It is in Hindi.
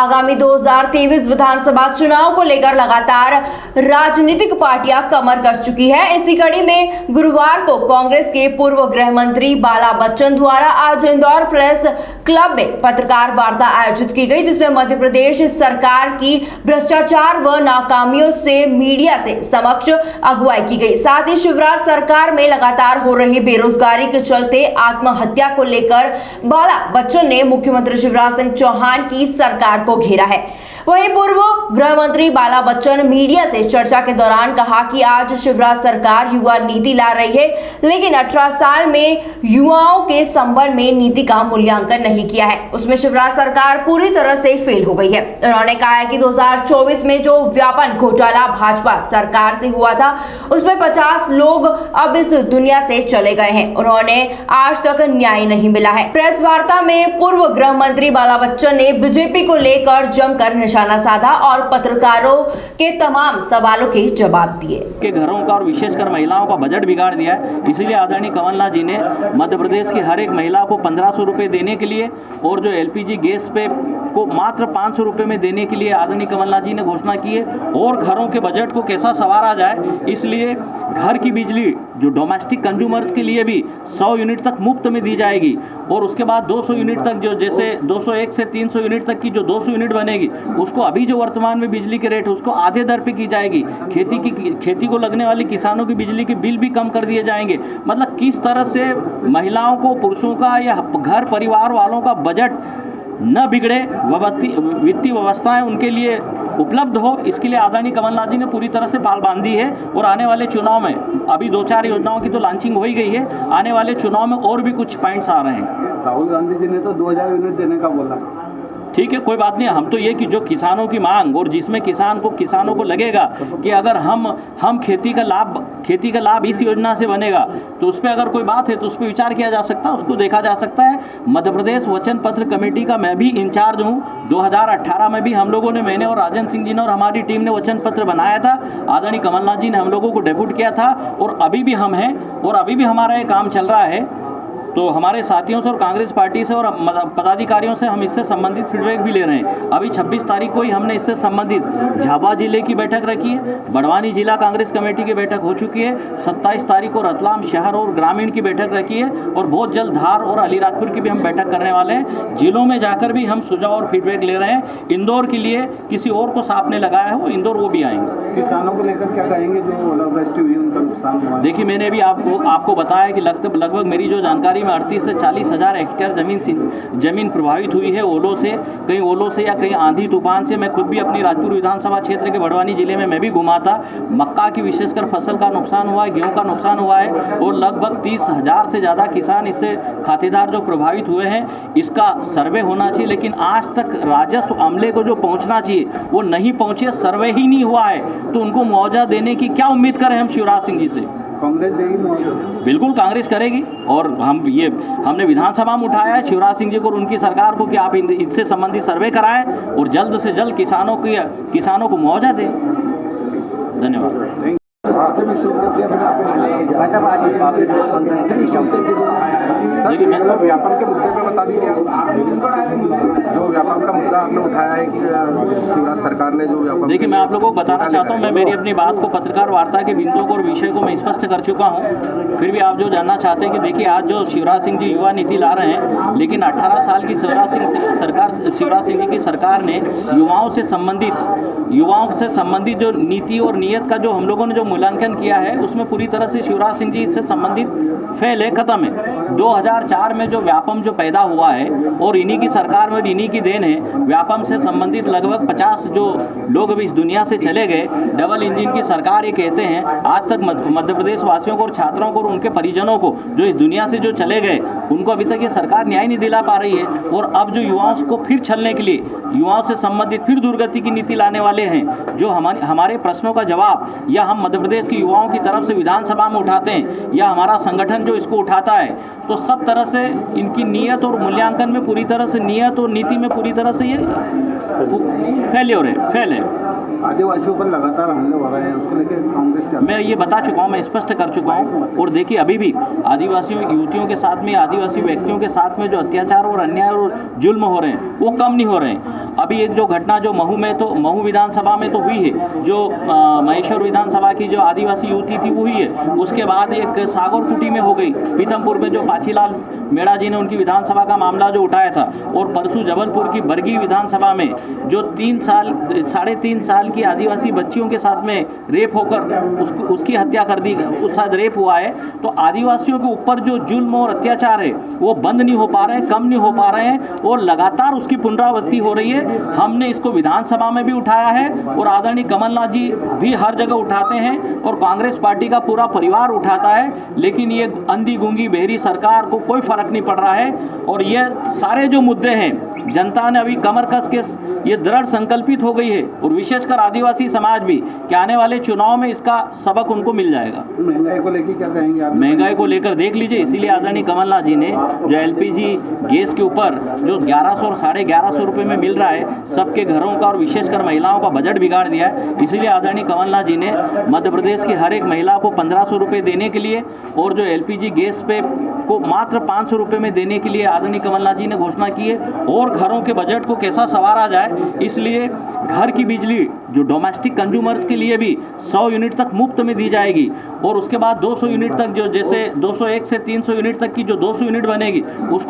आगामी 2023 विधानसभा चुनाव को लेकर लगातार राजनीतिक पार्टियां कमर कस चुकी है। इसी कड़ी में गुरुवार को कांग्रेस के पूर्व गृह मंत्री बाला बच्चन द्वारा आज इंदौर प्रेस क्लब में पत्रकार वार्ता आयोजित की गई, जिसमें मध्य प्रदेश सरकार की भ्रष्टाचार व नाकामियों से मीडिया से समक्ष अगुवाई की गई। साथ ही शिवराज सरकार में लगातार हो रही बेरोजगारी के चलते आत्महत्या को लेकर बाला बच्चन ने मुख्यमंत्री शिवराज सिंह चौहान की सरकार को घेरा है। वहीं पूर्व गृह मंत्री बाला बच्चन मीडिया से चर्चा के दौरान कहा कि आज शिवराज सरकार युवा नीति ला रही है, लेकिन 18 साल में युवाओं के संबंध में नीति का मूल्यांकन नहीं किया है। उसमें शिवराज सरकार पूरी तरह से फेल हो गई है। उन्होंने कहा है कि 2024 में जो व्यापन घोटाला भाजपा सरकार से हुआ था, उसमें 50 लोग अब इस दुनिया से चले गए हैं। उन्होंने आज तक न्याय नहीं मिला है। प्रेस वार्ता में पूर्व गृह मंत्री बाला बच्चन ने बीजेपी को लेकर जमकर निशाना साधा और पत्रकारों के तमाम सवालों के जवाब दिए। के घरों का और विशेषकर महिलाओं का बजट बिगाड़ दिया है। इसीलिए आदरणीय कमलनाथ जी ने मध्य प्रदेश की हर एक महिला को 1500 रुपये देने के लिए और जो एलपीजी गैस पे को मात्र 500 रुपये में देने के लिए आदरणीय कमलनाथ जी ने घोषणा की है। और घरों के बजट को कैसा संवारा जाए, इसलिए घर की बिजली जो डोमेस्टिक कंज्यूमर्स के लिए भी 100 यूनिट तक मुफ्त में दी जाएगी और उसके बाद 200 यूनिट तक, जो जैसे 201 से 300 यूनिट तक की जो 200 यूनिट बनेगी, उसको अभी जो वर्तमान में बिजली के रेट उसको आधे दर पे की जाएगी। खेती को लगने वाली किसानों की बिजली के बिल भी कम कर दिए जाएंगे। मतलब किस तरह से महिलाओं को, पुरुषों का या घर परिवार वालों का बजट न बिगड़े, वित्तीय व्यवस्थाएं उनके लिए उपलब्ध हो, इसके लिए आदरणीय कमलनाथ जी ने पूरी तरह से पाल बांधी है। और आने वाले चुनाव में अभी 2-4 योजनाओं की तो लॉन्चिंग हो ही गई है, आने वाले चुनाव में और भी कुछ पॉइंट्स आ रहे हैं। राहुल गांधी जी ने तो 2000 यूनिट देने का बोला। ठीक है, कोई बात नहीं। हम तो ये कि जो किसानों की मांग और जिसमें किसानों को लगेगा कि अगर हम खेती का लाभ इस योजना से बनेगा, तो उस पर अगर कोई बात है तो उस पर विचार किया जा सकता है, उसको देखा जा सकता है। मध्य प्रदेश वचन पत्र कमेटी का मैं भी इंचार्ज हूँ। 2018 में भी हम लोगों ने, मैंने और राजन सिंह जी ने और हमारी टीम ने वचन पत्र बनाया था। आदरणीय कमलनाथ जी ने हम लोगों को डेप्यूट किया था और अभी भी हम हैं और अभी भी हमारा ये काम चल रहा है। तो हमारे साथियों से और कांग्रेस पार्टी से और पदाधिकारियों से हम इससे संबंधित फीडबैक भी ले रहे हैं। अभी 26 तारीख को ही हमने इससे संबंधित झाबुआ जिले की बैठक रखी है, बड़वानी जिला कांग्रेस कमेटी की बैठक हो चुकी है। 27 तारीख को रतलाम शहर और ग्रामीण की बैठक रखी है और बहुत जल्द धार और अलीराजपुर की भी हम बैठक करने वाले हैं। जिलों में जाकर भी हम सुझाव और फीडबैक ले रहे हैं। इंदौर के लिए किसी और को सांप ने लगाया है, वो इंदौर वो भी आएंगे। किसानों को लेकर क्या कहेंगे जो ओलावृष्टि हुई, उनका नुकसान हुआ? देखिए, मैंने भी आपको बताया कि लगभग मेरी जो जानकारी में 38 से 40 हज़ार हेक्टेयर जमीन प्रभावित हुई है ओलों से, कहीं ओलों से या कहीं आंधी तूफान से। मैं खुद भी अपनी राजपुर विधानसभा क्षेत्र के बड़वानी जिले में मैं भी घुमा था। मक्का की विशेषकर फसल का नुकसान हुआ है, गेहूं का नुकसान हुआ है और लगभग 30,000 से ज़्यादा किसान इससे खातेदार जो प्रभावित हुए हैं, इसका सर्वे होना चाहिए। लेकिन आज तक राजस्व अमले को जो पहुँचना चाहिए वो नहीं पहुँचे, सर्वे ही नहीं हुआ है। तो उनको मुआवजा देने की क्या उम्मीद करें हम शिवराज सिंह जी से? कांग्रेस देगी मुआवजा? बिल्कुल कांग्रेस करेगी। और हमने विधानसभा में उठाया है शिवराज सिंह जी को और उनकी सरकार को कि आप इससे संबंधित सर्वे कराएं और जल्द से जल्द किसानों को मुआवजा दें। धन्यवाद। देखिए, मैं तो व्यापम के मुद्दे पे बता दीजिए। जो व्यापम का मुद्दा आपने उठाया है कि शिवराज सरकार ने जो व्यापम, देखिए, मैं आप लोगों को बताना चाहता हूँ, मैं मेरी अपनी बात को पत्रकार वार्ता के बिंदुओं को और विषय को मैं स्पष्ट कर चुका हूँ। फिर भी आप जो जानना चाहते हैं कि देखिए, आज जो शिवराज सिंह जी युवा नीति ला रहे हैं, लेकिन 18 साल की शिवराज सिंह जी की सरकार ने युवाओं से संबंधित जो नीति और नीयत का जो हम लोगों ने जो मूल्यांकन किया है, उसमें पूरी तरह से शिवराज सिंह जी इससे संबंधित फेल है, खत्म है। 2004 में जो व्यापम जो पैदा हुआ है और इन्हीं की सरकार में इन्हीं की देन है। व्यापम से संबंधित लगभग 50 जो लोग अभी इस दुनिया से चले गए। डबल इंजन की सरकार ये कहते हैं। आज तक मध्य प्रदेश वासियों को और छात्रों को और उनके परिजनों को जो इस दुनिया से जो चले गए, उनको अभी तक ये सरकार न्याय नहीं दिला पा रही है। और अब जो युवाओं को फिर छलने के लिए, युवाओं से संबंधित फिर दुर्गति की नीति लाने वाले हैं, जो हमारे प्रश्नों का जवाब या हम मध्य प्रदेश की युवाओं की तरफ से विधानसभा में उठाते हैं या हमारा संगठन जो इसको उठाता है, तो सब तरह से इनकी नीयत और मूल्यांकन में पूरी तरह से, नीयत और नीति में पूरी तरह से ये फेल है। आदिवासियों पर लगातार हमले हो रहे हैं, उसको लेकर कांग्रेस क्या? मैं ये बता चुका हूँ, मैं स्पष्ट कर चुका हूँ। और देखिए अभी भी आदिवासियों युवतियों के साथ में, आदिवासी व्यक्तियों के साथ में जो अत्याचार और अन्याय और जुल्म हो रहे हैं वो कम नहीं हो रहे हैं। अभी एक जो घटना जो महू विधानसभा में तो हुई है, जो महेश्वर विधानसभा की जो आदिवासी युवती थी वो हुई है। उसके बाद एक सागरकुटी में हो गई, पीथमपुर में जो पाचीलाल मेड़ा जी ने उनकी विधानसभा का मामला जो उठाया था। और परसों जबलपुर की बरगी विधानसभा में जो 3 साल की आदिवासी बच्चियों के साथ में रेप होकर उसकी हत्या कर दी, उस साथ रेप हुआ है। तो आदिवासियों के ऊपर जो जुल्म और अत्याचार है वो बंद नहीं हो पा रहे हैं, कम नहीं हो पा रहे हैं और लगातार उसकी पुनरावृत्ति हो रही है। हमने इसको विधानसभा में भी उठाया है और आदरणीय कमलनाथ जी भी हर जगह उठाते हैं और कांग्रेस पार्टी का पूरा परिवार उठाता है। लेकिन ये अंधी गूंगी बहरी सरकार को कोई फर्क नहीं पड़ रहा है। और ये सारे जो मुद्दे हैं जनता ने अभी कमर कस के ये दृढ़ संकल्पित हो गई है और विशेषकर आदिवासी समाज भी कि आने वाले चुनाव में इसका सबक उनको मिल जाएगा। महंगाई को लेकर क्या कहेंगे आप? महंगाई को लेकर देख लीजिए, इसीलिए आदरणीय कमलनाथ जी ने जो एलपीजी गैस के ऊपर जो 1100 और 1150 रुपये में मिल रहा है सबके घरों का और विशेषकर महिलाओं का बजट बिगाड़ दिया है। इसीलिए आदरणीय कमलनाथ जी ने मध्य प्रदेश की हर एक महिला को 1500 रुपये देने के लिए और जो एलपीजी गैस पे को मात्र 500 रुपये में देने के लिए आदरणीय कमलनाथ जी ने घोषणा की है। और घरों के बजट को कैसा संवारा जाए, इसलिए घर की बिजली जो डोमेस्टिक कंज्यूमर्स के लिए भी 100 यूनिट तक मुफ्त में दी जाएगी और उसके बाद 200 यूनिट तक, जो जैसे 201 से 300 यूनिट तक की जो 200 यूनिट बनेगी उसको